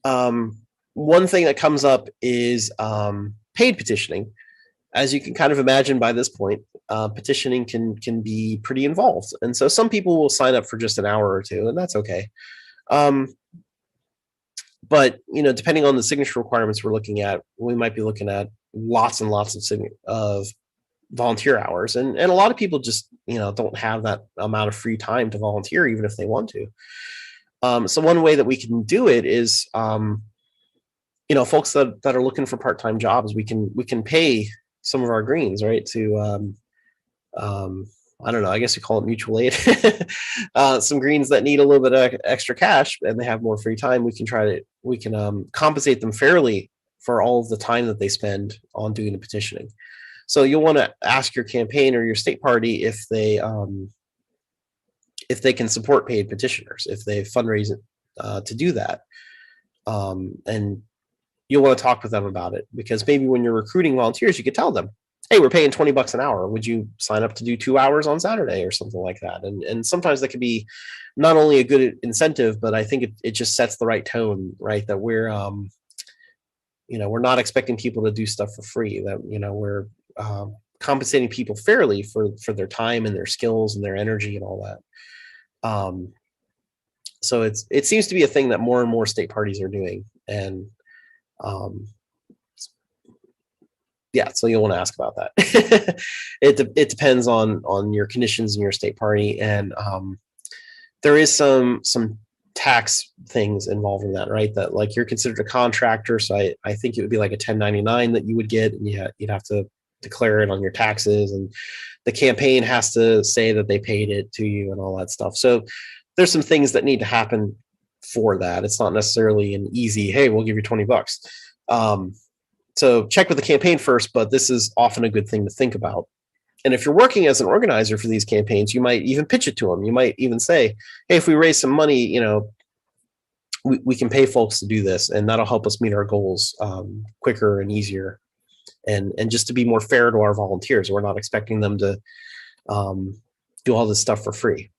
One thing that comes up is paid petitioning. As you can kind of imagine by this point, petitioning can be pretty involved, and so some people will sign up for just an hour or two, and that's okay. Um, but depending on the signature requirements we're looking at, we might be looking at lots and lots of volunteer hours, and a lot of people just don't have that amount of free time to volunteer, even if they want to. So one way that we can do it is, folks that are looking for part-time jobs, we can pay some of our greens, right, to I don't know, I guess you call it mutual aid. Some greens that need a little bit of extra cash and they have more free time, we can compensate them fairly for all of the time that they spend on doing the petitioning. So you'll want to ask your campaign or your state party if they can support paid petitioners, if they fundraise to do that. And you'll want to talk with them about it, because maybe when you're recruiting volunteers, you could tell them, hey, we're paying $20 an hour. Would you sign up to do 2 hours on Saturday or something like that? And sometimes that could be not only a good incentive, but I think it just sets the right tone, right? That we're not expecting people to do stuff for free, that, we're compensating people fairly for their time and their skills and their energy and all that. So it seems to be a thing that more and more state parties are doing. And yeah, so you'll want to ask about that. It depends on your conditions in your state party, and there is some tax things involved in that, right? That, like, you're considered a contractor, so I think it would be like a 1099 that you would get, and you'd have to declare it on your taxes, and the campaign has to say that they paid it to you and all that stuff. So there's some things that need to happen for that. It's not necessarily an easy, hey, we'll give you $20. So check with the campaign first, but this is often a good thing to think about. And if you're working as an organizer for these campaigns, you might even pitch it to them. You might even say, hey, if we raise some money, we can pay folks to do this, and that'll help us meet our goals quicker and easier. And just to be more fair to our volunteers, we're not expecting them to do all this stuff for free.